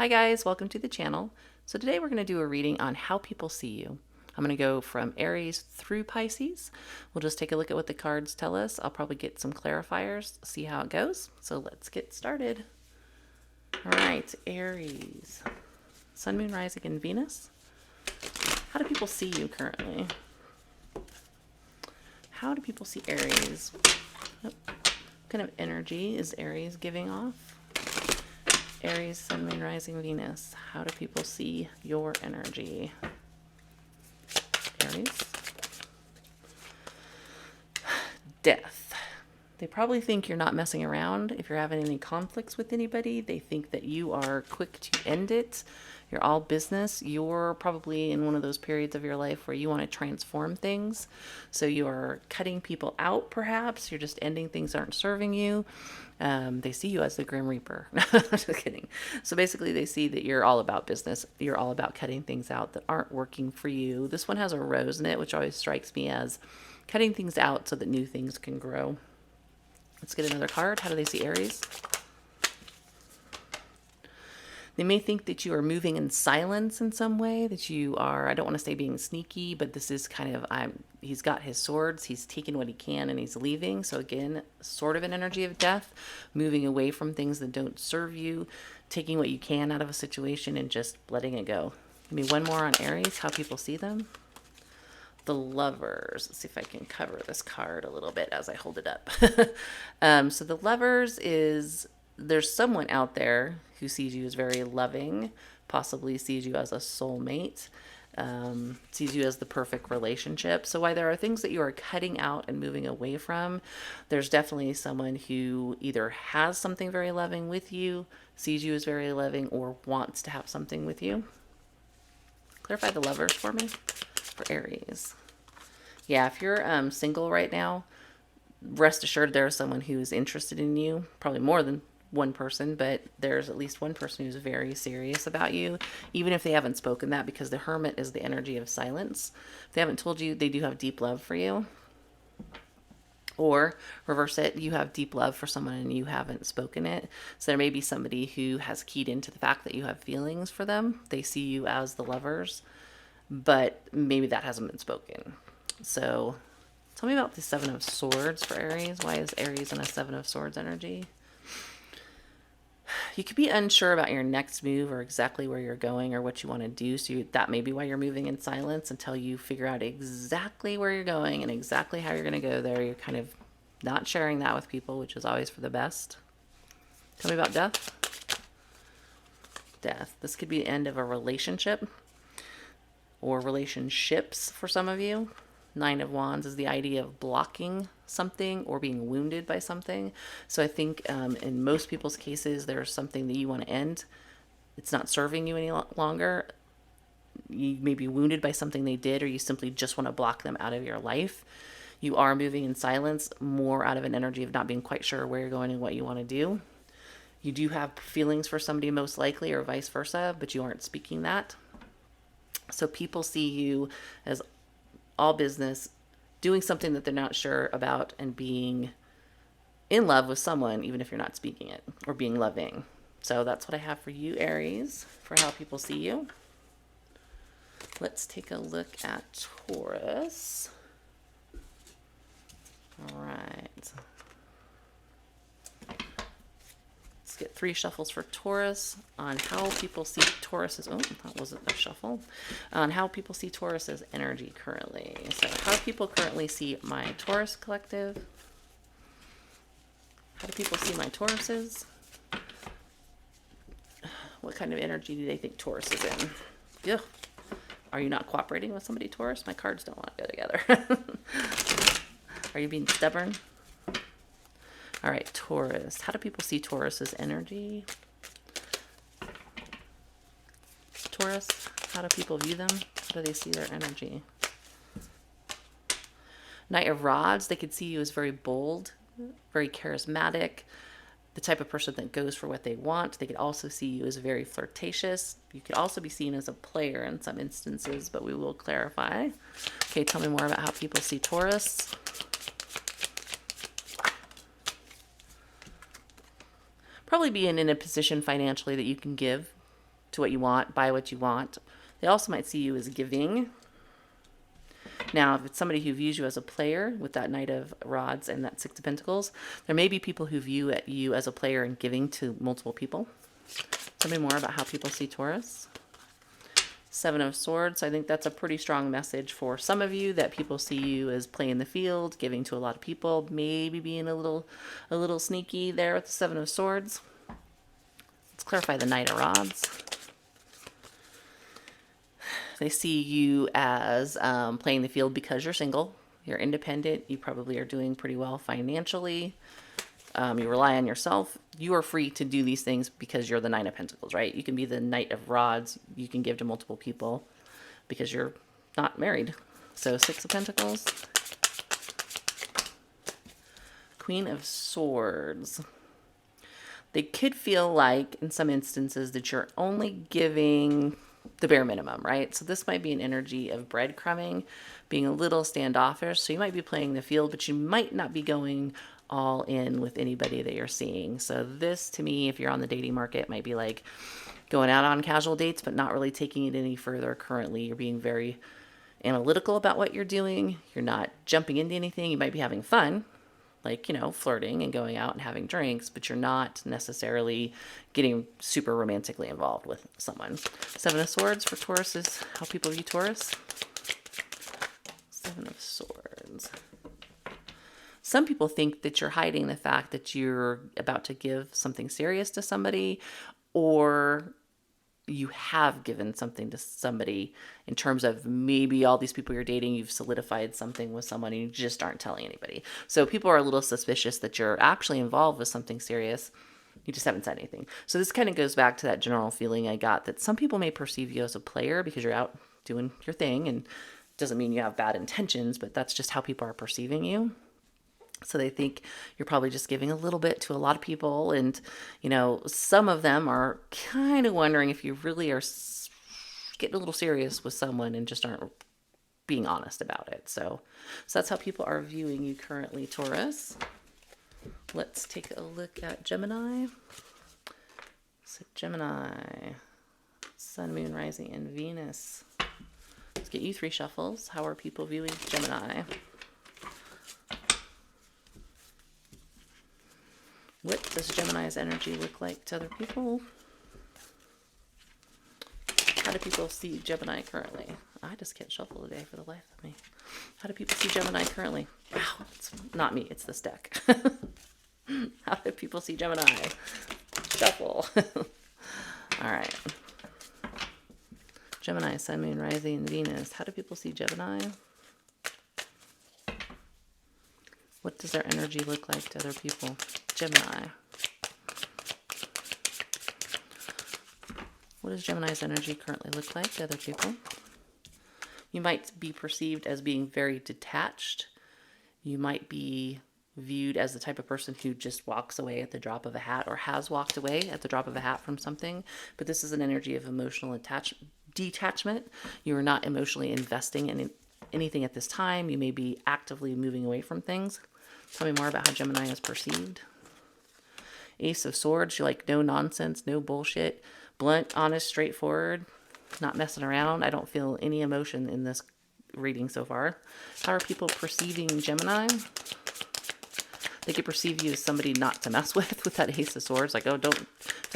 Hi guys, welcome to the channel. So today we're going to do a reading on how people see you. I'm going to go from Aries through Pisces. We'll just take a look at what the cards tell us. I'll probably get some clarifiers, see how it goes. So let's get started. All right, Aries. Sun, Moon, Rising, and Venus. How do people see you currently? How do people see Aries? What kind of energy is Aries giving off? Aries, Sun, Moon, Rising, Venus. How do people see your energy? Aries. Death. They probably think you're not messing around. If you're having any conflicts with anybody, they think that you are quick to end it. You're all business. You're probably in one of those periods of your life where you want to transform things. So you're cutting people out, perhaps. You're just ending things that aren't serving you. They see you as the Grim Reaper. Just kidding. So basically they see that you're all about business. You're all about cutting things out that aren't working for you. This one has a rose in it, which always strikes me as cutting things out so that new things can grow. Let's get another card. How do they see Aries? They may think that you are moving in silence in some way, that you are, I don't want to say being sneaky, but this is kind of, he's got his swords, he's taking what he can and he's leaving. So again, sort of an energy of death, moving away from things that don't serve you, taking what you can out of a situation and just letting it go. Give me one more on Aries, how people see them. The Lovers. Let's see if I can cover this card a little bit as I hold it up. So the Lovers is, there's someone out there who sees you as very loving, possibly sees you as a soulmate, sees you as the perfect relationship. So while there are things that you are cutting out and moving away from, there's definitely someone who either has something very loving with you, sees you as very loving, or wants to have something with you. Clarify the Lovers for me, for Aries. Yeah, if you're single right now, rest assured there's someone who's interested in you, probably more than one person, but there's at least one person who's very serious about you, even if they haven't spoken that, because the Hermit is the energy of silence. If they haven't told you, they do have deep love for you. Or reverse it, you have deep love for someone and you haven't spoken it. So there may be somebody who has keyed into the fact that you have feelings for them. They see you as the Lovers, but maybe that hasn't been spoken. So tell me about the Seven of Swords for Aries. Why is Aries in a Seven of Swords energy? You could be unsure about your next move or exactly where you're going or what you want to do. So that may be why you're moving in silence until you figure out exactly where you're going and exactly how you're going to go there. You're kind of not sharing that with people, which is always for the best. Tell me about death. Death. This could be the end of a relationship or relationships for some of you. Nine of Wands is the idea of blocking something or being wounded by something. So I think in most people's cases, there's something that you want to end. It's not serving you any longer. You may be wounded by something they did, or you simply just want to block them out of your life. You are moving in silence, more out of an energy of not being quite sure where you're going and what you want to do. You do have feelings for somebody most likely, or vice versa, but you aren't speaking that. So people see you as all business, doing something that they're not sure about, and being in love with someone, even if you're not speaking it, or being loving. So that's what I have for you, Aries, for how people see you. Let's take a look at Taurus. All right. Let's get 3 shuffles for Taurus on how people see Taurus's, oh, that wasn't a shuffle, on how people see Taurus's energy currently. So how people currently see my Taurus collective. How do people see my Tauruses? What kind of energy do they think Taurus is in? Ugh. Are you not cooperating with somebody, Taurus? My cards don't want to go together. Are you being stubborn? All right, Taurus. How do people see Taurus's energy? Taurus, how do people view them? How do they see their energy? Knight of Rods, they could see you as very bold, very charismatic, the type of person that goes for what they want. They could also see you as very flirtatious. You could also be seen as a player in some instances, but we will clarify. Okay, tell me more about how people see Taurus. Probably being in a position financially that you can give to what you want, buy what you want. They also might see you as giving. Now, if it's somebody who views you as a player with that Knight of Rods and that Six of Pentacles, there may be people who view you as a player and giving to multiple people. Tell me more about how people see Taurus. Seven of Swords. I think that's a pretty strong message for some of you, that people see you as playing the field, giving to a lot of people, maybe being a little sneaky there with the Seven of Swords. Let's clarify the Knight of Rods. They see you as playing the field because you're single, you're independent, you probably are doing pretty well financially. You rely on yourself. You are free to do these things because you're the Nine of Pentacles, right? You can be the Knight of Rods. You can give to multiple people because you're not married. So Six of Pentacles. Queen of Swords. They could feel like, in some instances, that you're only giving the bare minimum, right? So this might be an energy of breadcrumbing, being a little standoffish. So you might be playing the field, but you might not be going all in with anybody that you're seeing. So this, to me, if you're on the dating market, might be like going out on casual dates, but not really taking it any further currently. You're being very analytical about what you're doing. You're not jumping into anything. You might be having fun, like, you know, flirting and going out and having drinks, but you're not necessarily getting super romantically involved with someone. Seven of Swords for Taurus is how people view Taurus. Seven of Swords. Some people think that you're hiding the fact that you're about to give something serious to somebody, or you have given something to somebody in terms of maybe all these people you're dating, you've solidified something with someone and you just aren't telling anybody. So people are a little suspicious that you're actually involved with something serious. You just haven't said anything. So this kind of goes back to that general feeling I got that some people may perceive you as a player because you're out doing your thing, and doesn't mean you have bad intentions, but that's just how people are perceiving you. So they think you're probably just giving a little bit to a lot of people. And, you know, some of them are kind of wondering if you really are getting a little serious with someone and just aren't being honest about it. So that's how people are viewing you currently, Taurus. Let's take a look at Gemini. So Gemini, Sun, Moon, Rising, and Venus. Let's get you 3 shuffles. How are people viewing Gemini? What does Gemini's energy look like to other people? How do people see Gemini currently? I just can't shuffle today for the life of me. How do people see Gemini currently? Wow, it's not me, it's this deck. How do people see Gemini? Shuffle. All right. Gemini, Sun, Moon, Rising, and Venus. How do people see Gemini? What does their energy look like to other people? Gemini. What does Gemini's energy currently look like to other people? You might be perceived as being very detached. You might be viewed as the type of person who just walks away at the drop of a hat, or has walked away at the drop of a hat from something. But this is an energy of emotional detachment. You are not emotionally investing in anything at this time. You may be actively moving away from things. Tell me more about how Gemini is perceived. Ace of Swords. You like no nonsense, no bullshit. Blunt, honest, straightforward. Not messing around. I don't feel any emotion in this reading so far. How are people perceiving Gemini? They could perceive you as somebody not to mess with that Ace of Swords. Like, oh, don't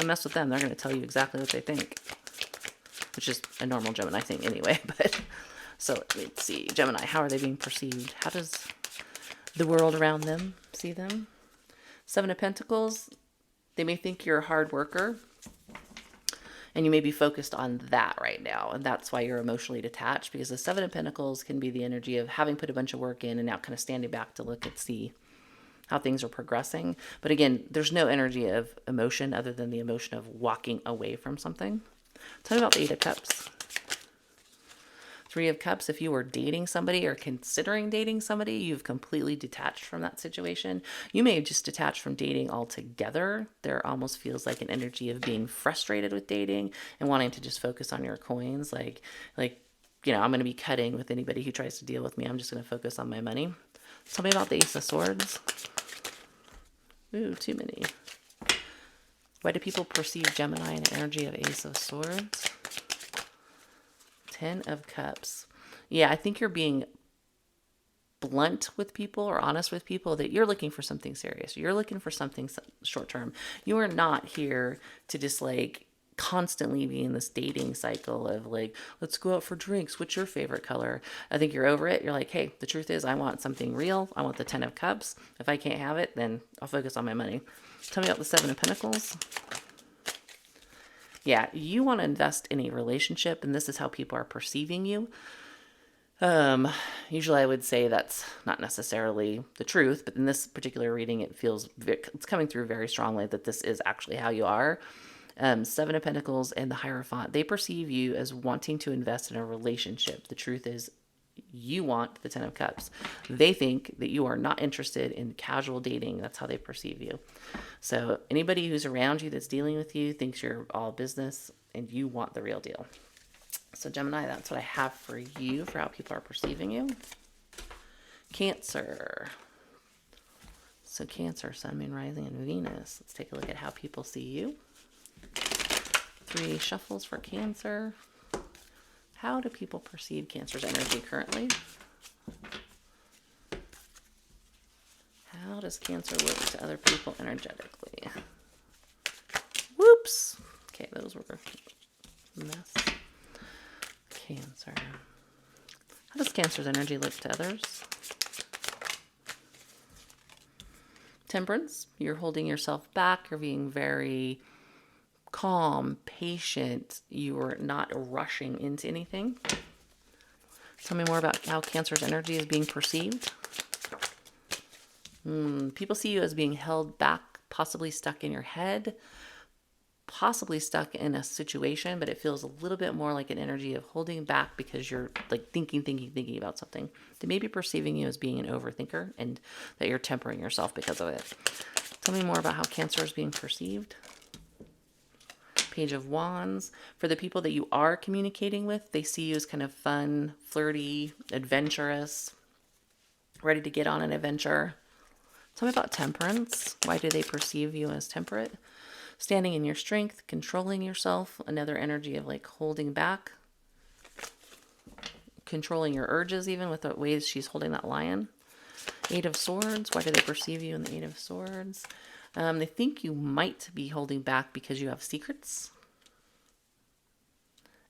mess with them. They're going to tell you exactly what they think. Which is a normal Gemini thing anyway. But so let's see. Gemini, how are they being perceived? How does the world around them see them? Seven of Pentacles. They may think you're a hard worker, and you may be focused on that right now. And that's why you're emotionally detached, because the Seven of Pentacles can be the energy of having put a bunch of work in and now kind of standing back to look and see how things are progressing. But again, there's no energy of emotion other than the emotion of walking away from something. Tell me about the Eight of Cups. Three of Cups. If you were dating somebody or considering dating somebody, you've completely detached from that situation. You may have just detached from dating altogether. There almost feels like an energy of being frustrated with dating and wanting to just focus on your coins. Like, you know, I'm going to be cutting with anybody who tries to deal with me. I'm just going to focus on my money. Tell me about the Ace of Swords. Ooh, too many. Why do people perceive Gemini in the energy of Ace of Swords? 10 of Cups. Yeah, I think you're being blunt with people or honest with people that you're looking for something serious. You're looking for something short term. You are not here to just like constantly be in this dating cycle of like, let's go out for drinks. What's your favorite color? I think you're over it. You're like, hey, the truth is I want something real. I want the 10 of Cups. If I can't have it, then I'll focus on my money. Tell me about the 7 of Pentacles. Yeah, you want to invest in a relationship, and this is how people are perceiving you. Usually I would say that's not necessarily the truth, but in this particular reading, it's coming through very strongly that this is actually how you are. 7 of Pentacles and the Hierophant, they perceive you as wanting to invest in a relationship. The truth is you want the 10 of Cups. They think that you are not interested in casual dating. That's how they perceive you. So anybody who's around you that's dealing with you thinks you're all business and you want the real deal. So Gemini, that's what I have for you for how people are perceiving you. Cancer. So Cancer, Sun, Moon, Rising, and Venus. Let's take a look at how people see you. 3 shuffles for Cancer. How do people perceive Cancer's energy currently? How does Cancer look to other people energetically? Whoops. Okay, those were a mess. Cancer. How does Cancer's energy look to others? Temperance. You're holding yourself back. You're being very calm, patient. You're not rushing into anything. Tell me more about how Cancer's energy is being perceived. People see you as being held back, possibly stuck in your head, possibly stuck in a situation, but it feels a little bit more like an energy of holding back because you're like thinking about something. They may be perceiving you as being an overthinker and that you're tempering yourself because of it. Tell me more about how Cancer is being perceived. Page of Wands. For the people that you are communicating with, they see you as kind of fun, flirty, adventurous, ready to get on an adventure. Tell me about Temperance. Why do they perceive you as temperate? Standing in your strength, controlling yourself, another energy of like holding back, controlling your urges even with the ways she's holding that lion. 8 of Swords. Why do they perceive you in the 8 of Swords? They think you might be holding back because you have secrets.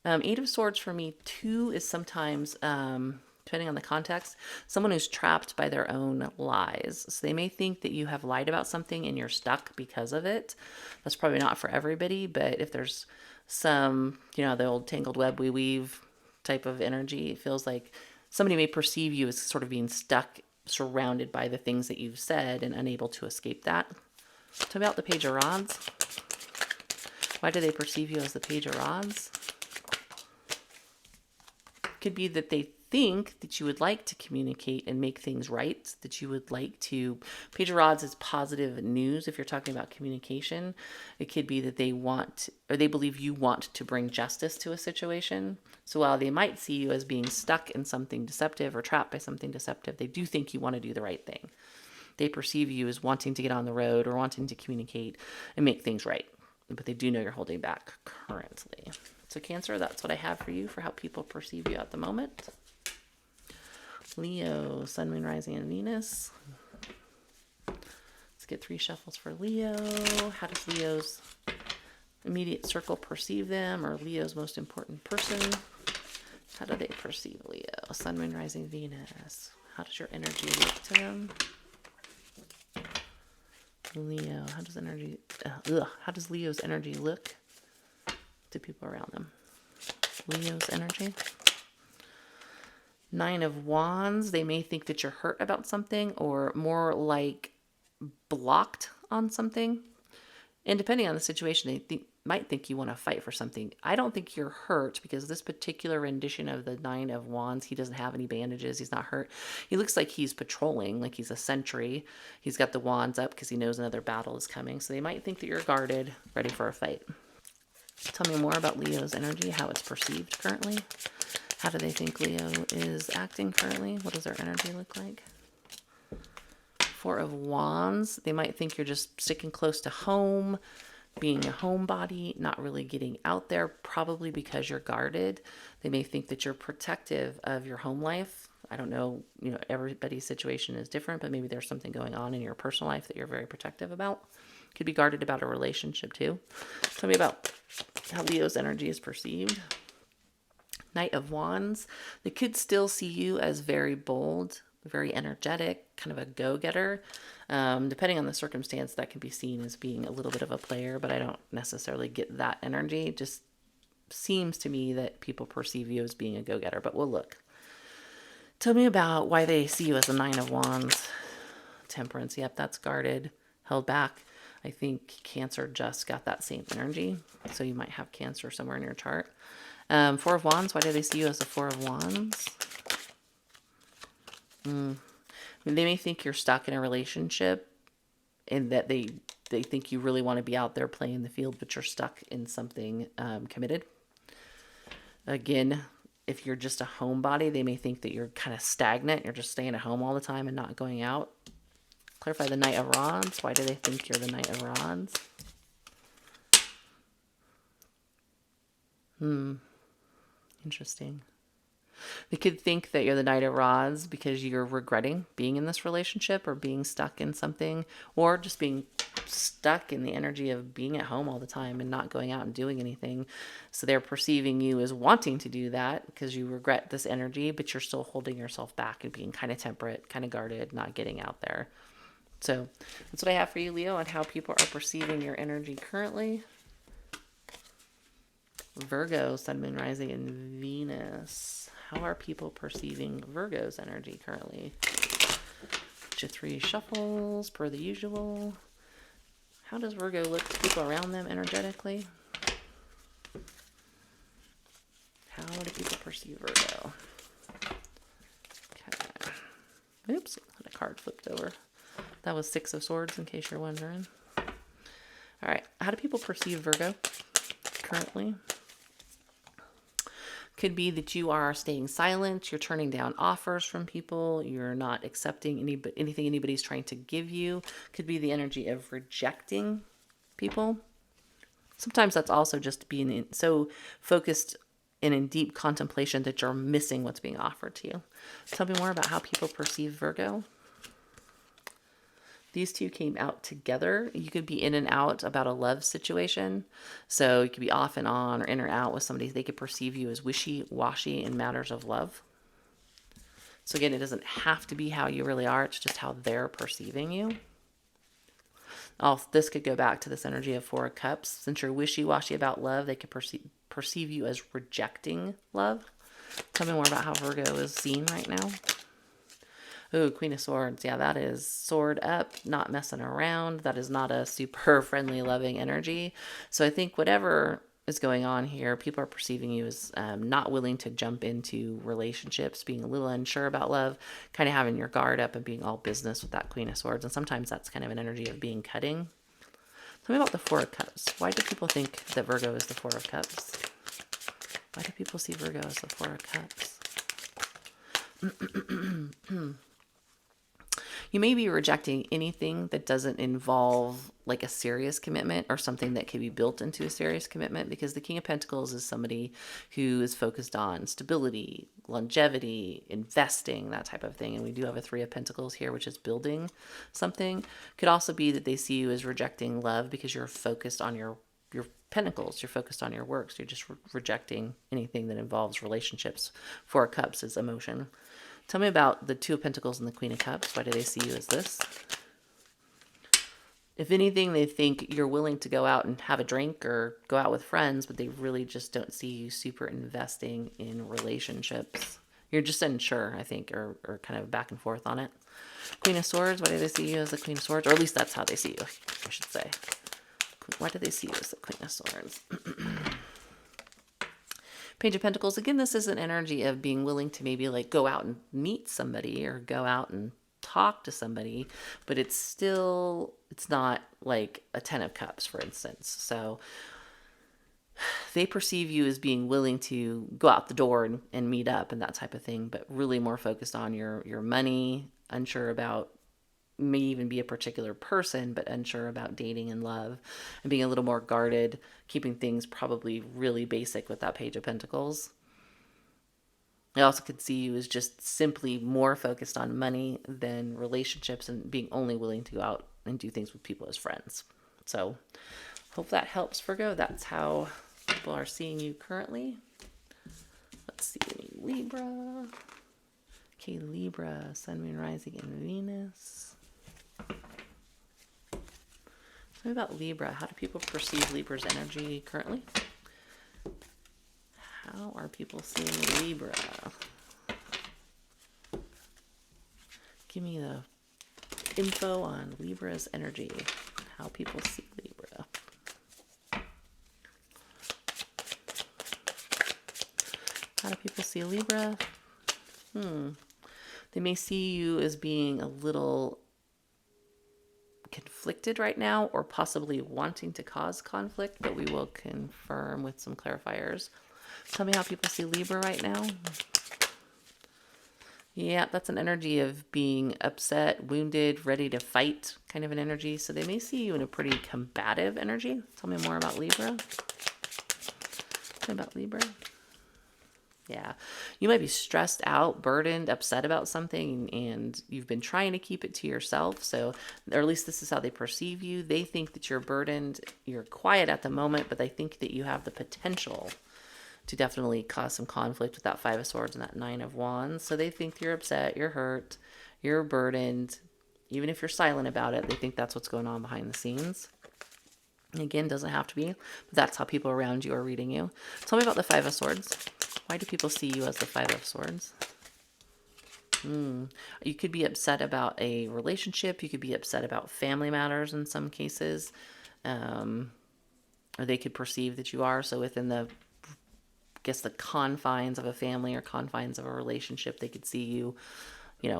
8 of Swords for me too is sometimes, depending on the context, someone who's trapped by their own lies. So they may think that you have lied about something and you're stuck because of it. That's probably not for everybody, but if there's some, the old tangled web we weave type of energy, it feels like somebody may perceive you as sort of being stuck, surrounded by the things that you've said and unable to escape that. Tell me about the Page of Rods. Why do they perceive you as the Page of Rods? Could be that they think that you would like to communicate and make things right, that you would like to. Page of Rods is positive news if you're talking about communication. It could be that they want, or they believe you want to bring justice to a situation. So while they might see you as being stuck in something deceptive or trapped by something deceptive, they do think you want to do the right thing. They perceive you as wanting to get on the road or wanting to communicate and make things right. But they do know you're holding back currently. So Cancer, that's what I have for you for how people perceive you at the moment. Leo, Sun, Moon, Rising, and Venus. Let's get 3 shuffles for Leo. How does Leo's immediate circle perceive them, or Leo's most important person? How do they perceive Leo? Sun, Moon, Rising, Venus. How does your energy look to them? Leo, how does Leo's energy look to people around them? Leo's energy. 9 of Wands. They may think that you're hurt about something or more like blocked on something. And depending on the situation, they might think you want to fight for something. I don't think you're hurt because this particular rendition of the 9 of Wands, he doesn't have any bandages. He's not hurt. He looks like he's patrolling, like he's a sentry. He's got the wands up because he knows another battle is coming. So they might think that you're guarded, ready for a fight. Tell me more about Leo's energy, how it's perceived currently. How do they think Leo is acting currently? What does their energy look like? 4 of Wands. They might think you're just sticking close to home. being a homebody, not really getting out there, probably because you're guarded. They may think that you're protective of your home life. I don't know, everybody's situation is different, but maybe there's something going on in your personal life that you're very protective about. Could be guarded about a relationship too. Tell me about how Leo's energy is perceived. Knight of Wands. They could still see you as very bold, very energetic, kind of a go-getter. Depending on the circumstance, that can be seen as being a little bit of a player, but I don't necessarily get that energy. It just seems to me that people perceive you as being a go-getter, but we'll look. Tell me about why they see you as a Nine of Wands. Temperance, yep, that's guarded, held back. I think Cancer just got that same energy, so you might have Cancer somewhere in your chart. Four of Wands, why do they see you as the Four of Wands? I mean, they may think you're stuck in a relationship and that they think you really want to be out there playing the field, but you're stuck in something committed. Again, if you're just a homebody, they may think that you're kind of stagnant. You're just staying at home all the time and not going out. Clarify the Knight of Rods. Why do they think you're the Knight of Rods? Interesting. They could think that you're the Knight of Rods because you're regretting being in this relationship or being stuck in something, or just being stuck in the energy of being at home all the time and not going out and doing anything. So they're perceiving you as wanting to do that because you regret this energy, but you're still holding yourself back and being kind of temperate, kind of guarded, not getting out there. So that's what I have for you, Leo, on how people are perceiving your energy currently. Virgo, Sun, Moon, Rising, and Venus. How are people perceiving Virgo's energy currently? Get your 3 shuffles per the usual. How does Virgo look to people around them energetically? How do people perceive Virgo? Okay. Oops, had a card flipped over. That was 6 of Swords, in case you're wondering. All right, how do people perceive Virgo currently? Could be that you are staying silent, you're turning down offers from people, you're not accepting anything anybody's trying to give you. Could be the energy of rejecting people. Sometimes that's also just being so focused and in deep contemplation that you're missing what's being offered to you. Tell me more about how people perceive Virgo. These two came out together. You could be in and out about a love situation. So you could be off and on or in or out with somebody. They could perceive you as wishy-washy in matters of love. So again, it doesn't have to be how you really are. It's just how they're perceiving you. This could go back to this energy of 4 of Cups. Since you're wishy-washy about love, they could perceive you as rejecting love. Tell me more about how Virgo is seen right now. Ooh, Queen of Swords. Yeah, that is sword up, not messing around. That is not a super friendly, loving energy. So I think whatever is going on here, people are perceiving you as not willing to jump into relationships, being a little unsure about love, kind of having your guard up and being all business with that Queen of Swords. And sometimes that's kind of an energy of being cutting. Tell me about the 4 of Cups. Why do people think that Virgo is the 4 of Cups? Why do people see Virgo as the 4 of Cups? You may be rejecting anything that doesn't involve like a serious commitment or something that can be built into a serious commitment, because the King of Pentacles is somebody who is focused on stability, longevity, investing, that type of thing. And we do have a 3 of Pentacles here, which is building something. Could also be that they see you as rejecting love because you're focused on your pentacles, you're focused on your works, you're just rejecting anything that involves relationships. 4 of Cups is emotion. Tell me about the 2 of Pentacles and the Queen of Cups. Why do they see you as this? If anything, they think you're willing to go out and have a drink or go out with friends, but they really just don't see you super investing in relationships. You're just unsure, I think, or kind of back and forth on it. Queen of Swords, why do they see you as the Queen of Swords? Or at least that's how they see you, I should say. Why do they see you as the Queen of Swords? Page of Pentacles, again, this is an energy of being willing to maybe like go out and meet somebody or go out and talk to somebody, but it's not like a 10 of Cups, for instance. So they perceive you as being willing to go out the door and meet up and that type of thing, but really more focused on your money, unsure about may even be a particular person, but unsure about dating and love and being a little more guarded, keeping things probably really basic with that Page of Pentacles. I also could see you as just simply more focused on money than relationships and being only willing to go out and do things with people as friends. So hope that helps, Virgo. That's how people are seeing you currently. Let's see, Libra. Okay, Libra, Sun, Moon, Rising, and Venus. Tell me about Libra. How do people perceive Libra's energy currently? How are people seeing Libra? Give me the info on Libra's energy. How people see Libra. How do people see Libra? They may see you as being a little conflicted right now, or possibly wanting to cause conflict, but we will confirm with some clarifiers. Tell me how people see Libra right now. Yeah, that's an energy of being upset, wounded, ready to fight, kind of an energy. So they may see you in a pretty combative energy. Tell me more about Libra. Tell me about Libra. Yeah, you might be stressed out, burdened, upset about something, and you've been trying to keep it to yourself. So, or at least this is how they perceive you. They think that you're burdened, you're quiet at the moment, but they think that you have the potential to definitely cause some conflict with that Five of Swords and that Nine of Wands. So they think you're upset, you're hurt, you're burdened. Even if you're silent about it, they think that's what's going on behind the scenes. And again, doesn't have to be, but that's how people around you are reading you. Tell me about the Five of Swords. Why do people see you as the Five of Swords? You could be upset about a relationship. You could be upset about family matters in some cases. Or they could perceive that you are. So within the confines of a family or confines of a relationship, they could see you,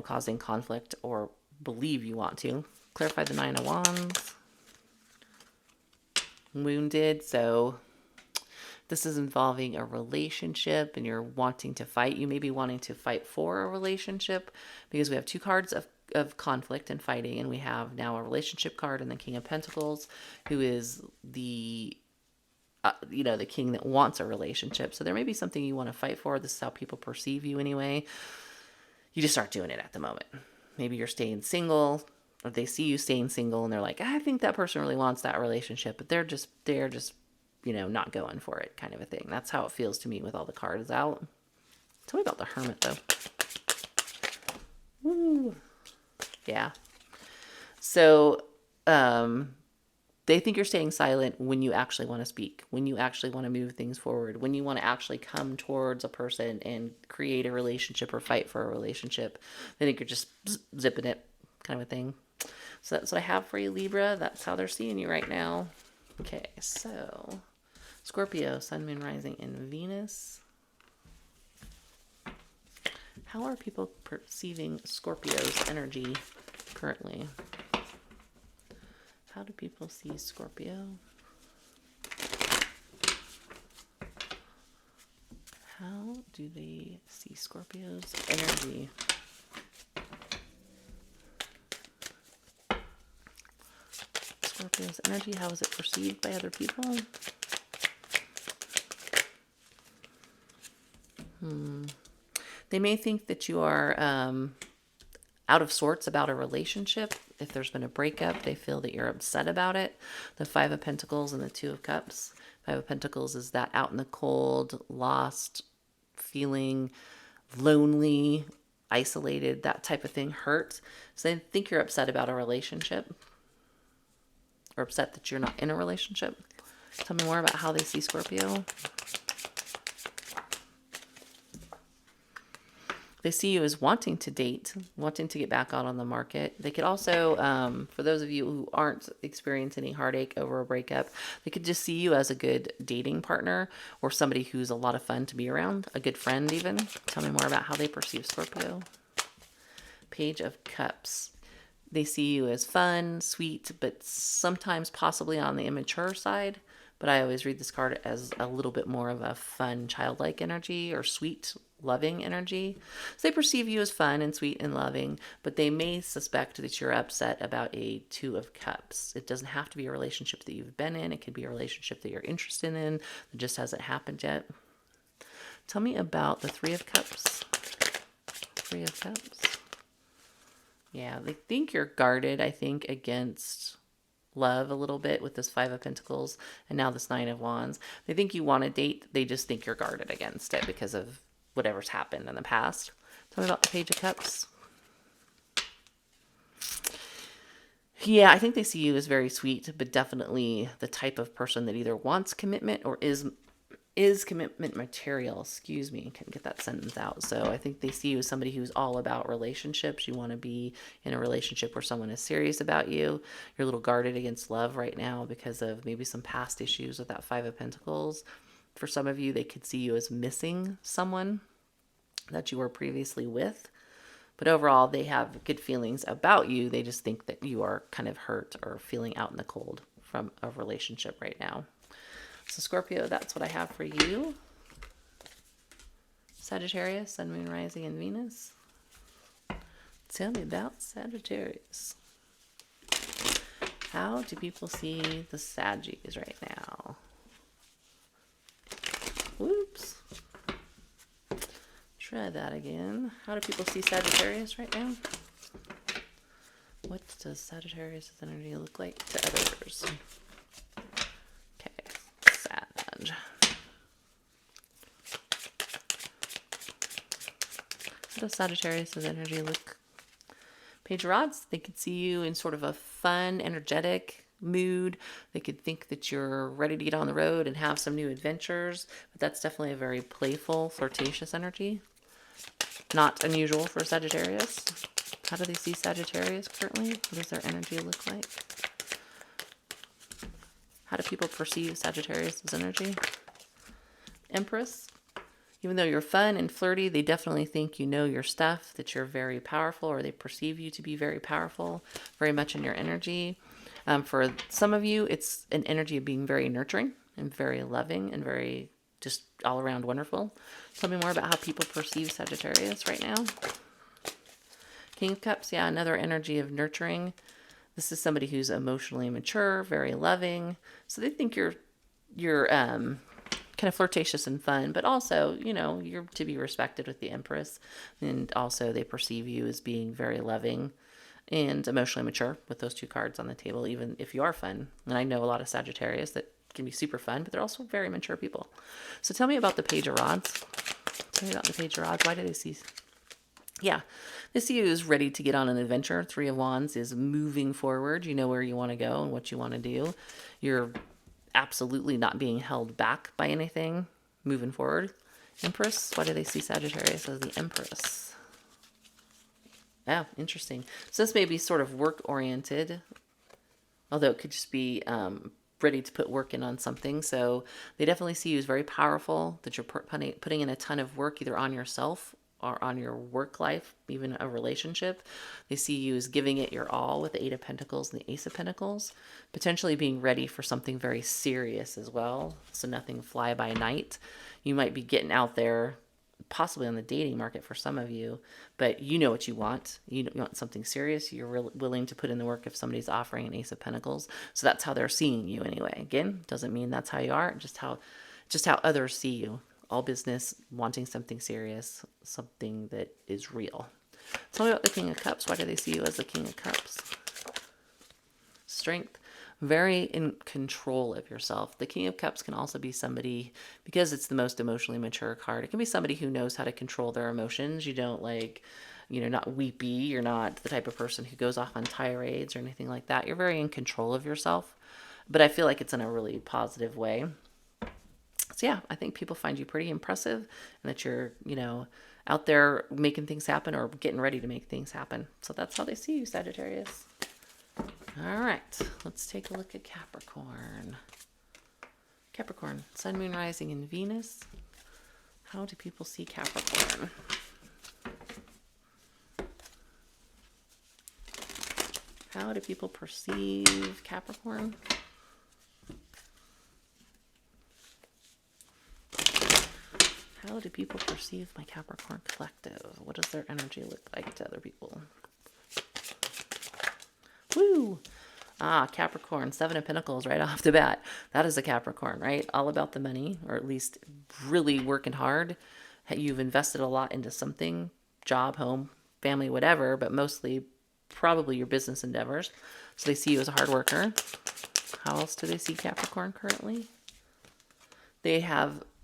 causing conflict or believe you want to. Clarify the Nine of Wands. Wounded. So this is involving a relationship and you're wanting to fight. You may be wanting to fight for a relationship because we have two cards of conflict and fighting, and we have now a relationship card and the King of Pentacles, who is the the king that wants a relationship. So there may be something you want to fight for. This is how people perceive you anyway. You just start doing it at the moment. Maybe you're staying single, or they see you staying single and they're like, I think that person really wants that relationship, but they're just not going for it, kind of a thing. That's how it feels to me with all the cards out. Tell me about the Hermit, though. Woo. Yeah. So, they think you're staying silent when you actually want to speak, when you actually want to move things forward, when you want to actually come towards a person and create a relationship or fight for a relationship. They think you're just zipping it, kind of a thing. So that's what I have for you, Libra. That's how they're seeing you right now. Okay, so Scorpio, Sun, Moon, Rising, and Venus. How are people perceiving Scorpio's energy currently? How do people see Scorpio? How do they see Scorpio's energy? Scorpio's energy, how is it perceived by other people? They may think that you are out of sorts about a relationship. If there's been a breakup, they feel that you're upset about it. The Five of Pentacles and the Two of Cups. Five of Pentacles is that out in the cold, lost, feeling lonely, isolated, that type of thing, hurt. So they think you're upset about a relationship, or upset that you're not in a relationship. Tell me more about how they see Scorpio. They see you as wanting to date, wanting to get back out on the market. They could also, for those of you who aren't experiencing any heartache over a breakup, they could just see you as a good dating partner or somebody who's a lot of fun to be around, a good friend even. Tell me more about how they perceive Scorpio. Page of Cups. They see you as fun, sweet, but sometimes possibly on the immature side. but I always read this card as a little bit more of a fun, childlike energy or sweet, loving energy. So they perceive you as fun and sweet and loving, but they may suspect that you're upset about a Two of Cups. It doesn't have to be a relationship that you've been in. It could be a relationship that you're interested in that just hasn't happened yet. Tell me about the Three of Cups. Three of Cups. Yeah, they think you're guarded, I think, against love a little bit with this Five of Pentacles and now this Nine of Wands. They think you want to date. They just think you're guarded against it because of whatever's happened in the past. Tell me about the Page of Cups. Yeah, I think they see you as very sweet, but definitely the type of person that either wants commitment or is commitment material. Excuse me, couldn't get that sentence out. So I think they see you as somebody who's all about relationships. You want to be in a relationship where someone is serious about you. You're a little guarded against love right now because of maybe some past issues with that Five of Pentacles. For some of you, they could see you as missing someone that you were previously with. But overall, they have good feelings about you. They just think that you are kind of hurt or feeling out in the cold from a relationship right now. So Scorpio, that's what I have for you. Sagittarius, Sun, Moon, Rising, and Venus. Tell me about Sagittarius. How do people see the Saggies right now? Whoops. Try that again. How do people see Sagittarius right now? What does Sagittarius' energy look like to others? Okay, Sag. How does Sagittarius' energy look? Page of Rods, they could see you in sort of a fun, energetic mood. They could think that you're ready to get on the road and have some new adventures, but that's definitely a very playful, flirtatious energy. Not unusual for Sagittarius. How do they see Sagittarius currently? What does their energy look like? How do people perceive Sagittarius' energy? Empress. Even though you're fun and flirty, they definitely think you know your stuff, that you're very powerful, or they perceive you to be very powerful, very much in your energy. For some of you, it's an energy of being very nurturing and very loving and very just all around wonderful. Tell me more about how people perceive Sagittarius right now. King of Cups, yeah, another energy of nurturing. This is somebody who's emotionally mature, very loving. So they think you're kind of flirtatious and fun, but also, you know, you're to be respected with the Empress. And also they perceive you as being very loving and emotionally mature with those two cards on the table, even if you are fun. And I know a lot of Sagittarius that can be super fun, but they're also very mature people. So tell me about the Page of Rods. Tell me about the Page of Rods. Why do they see? Yeah, they see you as ready to get on an adventure. Three of Wands is moving forward. You know where you want to go and what you want to do. You're absolutely not being held back by anything. Moving forward. Empress. Why do they see Sagittarius as the Empress? Oh, interesting. So this may be sort of work-oriented, although it could just be ready to put work in on something. So they definitely see you as very powerful, that you're putting in a ton of work either on yourself or on your work life, even a relationship. They see you as giving it your all with the Eight of Pentacles and the Ace of Pentacles, potentially being ready for something very serious as well. So nothing fly by night. You might be getting out there, possibly on the dating market for some of you, but you know what you want. You want something serious. You're willing to put in the work if somebody's offering an Ace of Pentacles. So that's how they're seeing you anyway. Again, doesn't mean that's how you are, just how others see you. All business, wanting something serious, something that is real. Tell me about the King of Cups. Why do they see you as the King of Cups? Strength. Very in control of yourself. The King of Cups can also be somebody, because it's the most emotionally mature card, it can be somebody who knows how to control their emotions. You don't not weepy. You're not the type of person who goes off on tirades or anything like that. You're very in control of yourself. But I feel like it's in a really positive way. So yeah, I think people find you pretty impressive and that you're, out there making things happen or getting ready to make things happen. So that's how they see you, Sagittarius. All right, let's take a look at Capricorn. Capricorn, Sun, Moon, Rising, and Venus. How do people see Capricorn? How do people perceive Capricorn? How do people perceive my Capricorn collective? What does their energy look like to other people? Woo! Ah, Capricorn, 7 of Pentacles right off the bat. That is a Capricorn, right? All about the money, or at least really working hard. You've invested a lot into something, job, home, family, whatever, but mostly probably your business endeavors. So they see you as a hard worker. How else do they see Capricorn currently?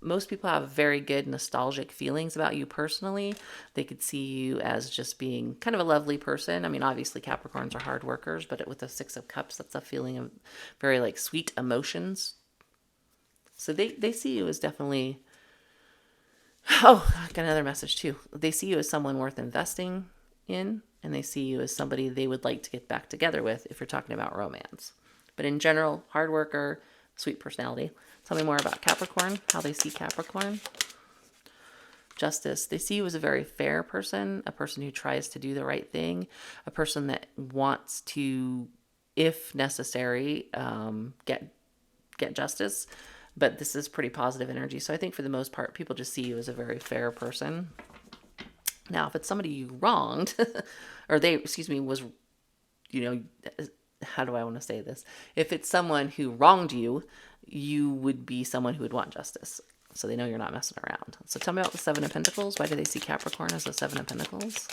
Most people have very good nostalgic feelings about you personally. They could see you as just being kind of a lovely person. I mean, obviously Capricorns are hard workers, but with the 6 of Cups, that's a feeling of very like sweet emotions. So they see you as definitely, oh, I got another message too. They see you as someone worth investing in, and they see you as somebody they would like to get back together with if you're talking about romance. But in general, hard worker, sweet personality. Tell me more about Capricorn, how they see Capricorn. Justice. They see you as a very fair person, a person who tries to do the right thing, a person that wants to, if necessary, get justice. But this is pretty positive energy. So I think for the most part, people just see you as a very fair person. Now, if it's somebody you wronged, or how do I want to say this? If it's someone who wronged you, you would be someone who would want justice. So they know you're not messing around. So tell me about the 7 of Pentacles. Why do they see Capricorn as the 7 of Pentacles?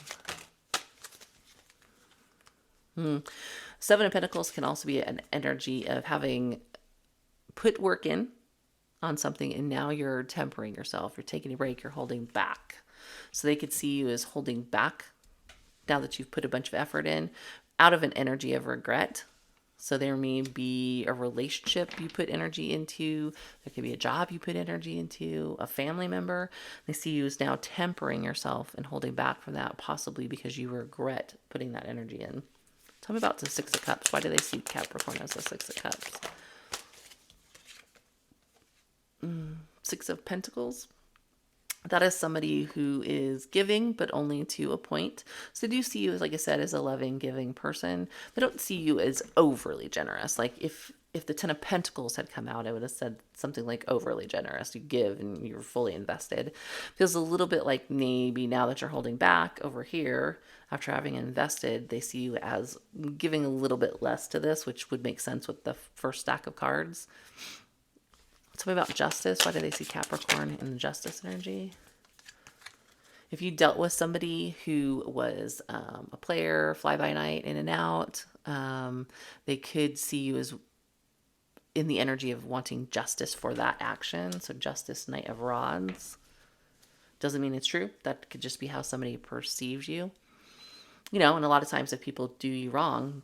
7 of Pentacles can also be an energy of having put work in on something, and now you're tempering yourself. You're taking a break. You're holding back. So they could see you as holding back now that you've put a bunch of effort in, out of an energy of regret. So there may be a relationship you put energy into. There could be a job you put energy into, a family member. They see you as now tempering yourself and holding back from that, possibly because you regret putting that energy in. Tell me about the 6 of Cups. Why do they see Capricorn as the 6 of Cups? 6 of Pentacles. That is somebody who is giving, but only to a point. So they do see you, like I said, as a loving, giving person. They don't see you as overly generous. Like if the 10 of Pentacles had come out, I would have said something like overly generous. You give and you're fully invested. Feels a little bit like maybe now that you're holding back over here, after having invested, they see you as giving a little bit less to this, which would make sense with the first stack of cards. Tell me about justice. Why do they see Capricorn in the justice energy? If you dealt with somebody who was a player, fly-by-night, in and out, they could see you as in the energy of wanting justice for that action. So justice, Knight of Rods. Doesn't mean it's true. That could just be how somebody perceives you. You know, and a lot of times if people do you wrong,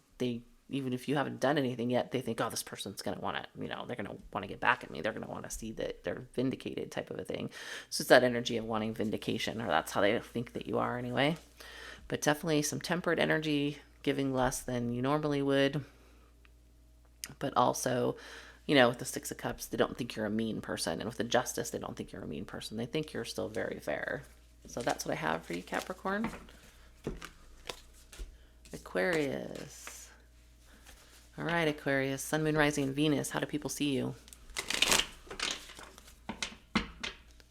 even if you haven't done anything yet, they think, oh, this person's going to want to, they're going to want to get back at me. They're going to want to see that they're vindicated type of a thing. So it's that energy of wanting vindication, or that's how they think that you are anyway. But definitely some tempered energy, giving less than you normally would. But also, with the 6 of Cups, they don't think you're a mean person. And with the Justice, they don't think you're a mean person. They think you're still very fair. So that's what I have for you, Capricorn. Aquarius. All right, Aquarius, Sun, Moon, Rising, and Venus. How do people see you?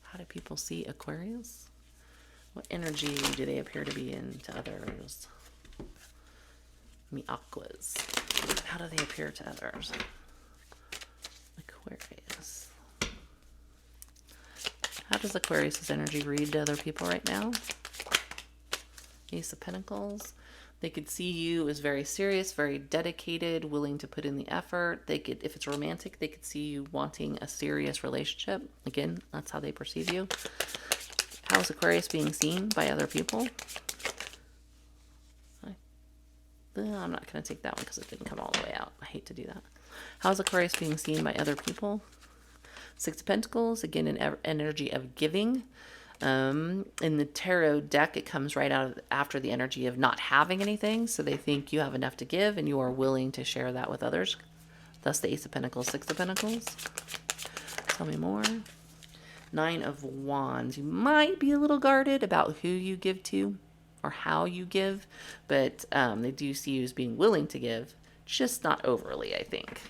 How do people see Aquarius? What energy do they appear to be in to others? Me aquas. How do they appear to others? Aquarius. How does Aquarius' energy read to other people right now? Ace of Pentacles. They could see you as very serious, very dedicated, willing to put in the effort. They could, if it's romantic, they could see you wanting a serious relationship. Again, that's how they perceive you. How is Aquarius being seen by other people? I'm not going to take that one because it didn't come all the way out. I hate to do that. How is Aquarius being seen by other people? 6 of Pentacles, again, an energy of giving. In the tarot deck, it comes right out after the energy of not having anything. So they think you have enough to give and you are willing to share that with others. Thus the Ace of Pentacles, 6 of Pentacles. Tell me more. 9 of Wands. You might be a little guarded about who you give to or how you give, but they do see you as being willing to give, just not overly, I think.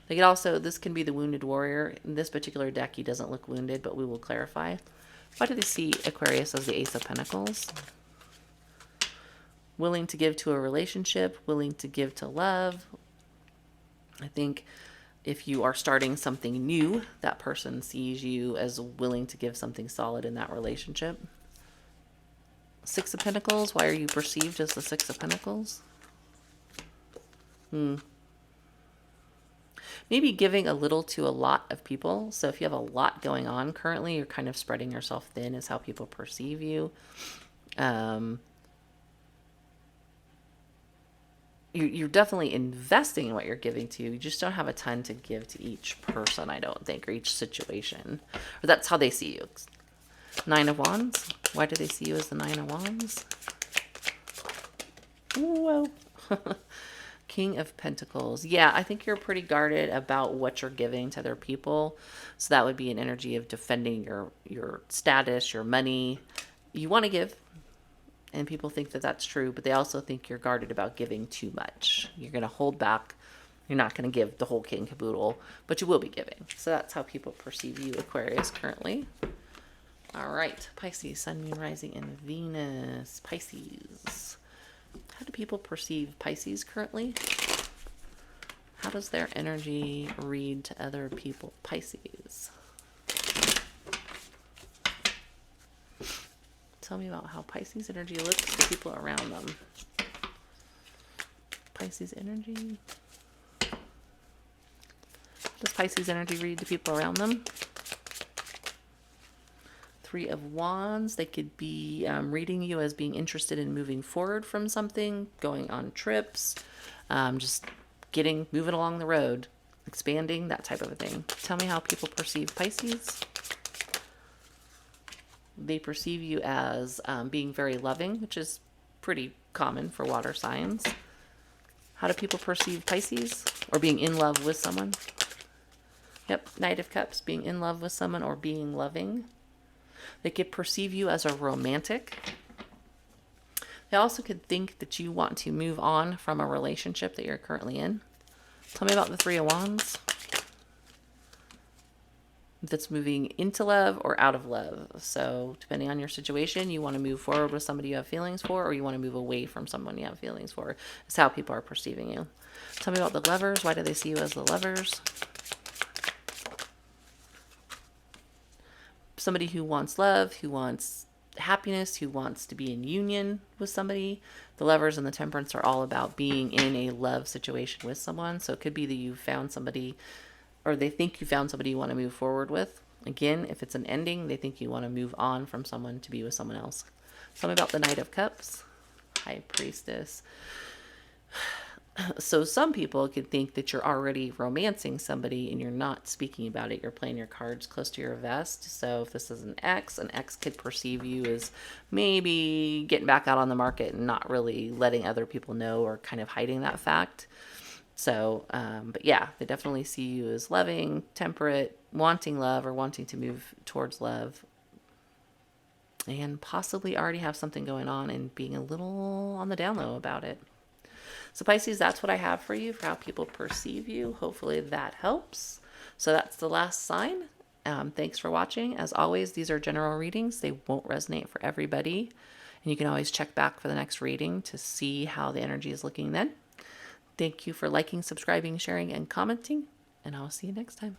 They could also, this can be the wounded warrior. In this particular deck, he doesn't look wounded, but we will clarify. Why do they see Aquarius as the Ace of Pentacles? Willing to give to a relationship, willing to give to love. I think if you are starting something new, that person sees you as willing to give something solid in that relationship. Six of Pentacles, why are you perceived as the Six of Pentacles? Maybe giving a little to a lot of people. So if you have a lot going on currently, you're kind of spreading yourself thin is how people perceive you. You're definitely investing in what you're giving to. You just don't have a ton to give to each person, I don't think, or each situation. Or that's how they see you. Nine of Wands. Why do they see you as the Nine of Wands? Whoa. King of Pentacles. Yeah, I think you're pretty guarded about what you're giving to other people. So that would be an energy of defending your status, your money. You want to give. And people think that that's true, but they also think you're guarded about giving too much. You're going to hold back. You're not going to give the whole kit and caboodle, but you will be giving. So that's how people perceive you, Aquarius, currently. All right, Pisces, Sun, Moon, Rising, and Venus. Pisces. How do people perceive Pisces currently? How does their energy read to other people? Pisces. Tell me about how Pisces energy looks to people around them. Pisces energy. How does Pisces energy read to people around them? Three of Wands. They could be reading you as being interested in moving forward from something, going on trips, just moving along the road, expanding, that type of a thing. Tell me how people perceive Pisces. They perceive you as being very loving, which is pretty common for water signs. How do people perceive Pisces? Or being in love with someone? Yep, Knight of Cups, being in love with someone or being loving. They could perceive you as a romantic. They also could think that you want to move on from a relationship that you're currently in. Tell me about the Three of Wands. That's moving into love or out of love. So depending on your situation, you want to move forward with somebody you have feelings for, or you want to move away from someone you have feelings for. It's how people are perceiving you. Tell me about the Lovers. Why do they see you as the Lovers? Somebody who wants love, who wants happiness, who wants to be in union with somebody. The Lovers and the Temperance are all about being in a love situation with someone. So it could be that you found somebody, or they think you found somebody you want to move forward with. Again, if it's an ending, they think you want to move on from someone to be with someone else. Tell me about the Knight of Cups. High Priestess. So some people could think that you're already romancing somebody and you're not speaking about it. You're playing your cards close to your vest. So if this is an ex could perceive you as maybe getting back out on the market and not really letting other people know, or kind of hiding that fact. So, but yeah, they definitely see you as loving, temperate, wanting love, or wanting to move towards love. And possibly already have something going on and being a little on the down low about it. So Pisces, that's what I have for you, for how people perceive you. Hopefully that helps. So that's the last sign. Thanks for watching. As always, these are general readings. They won't resonate for everybody. And you can always check back for the next reading to see how the energy is looking then. Thank you for liking, subscribing, sharing, and commenting. And I'll see you next time.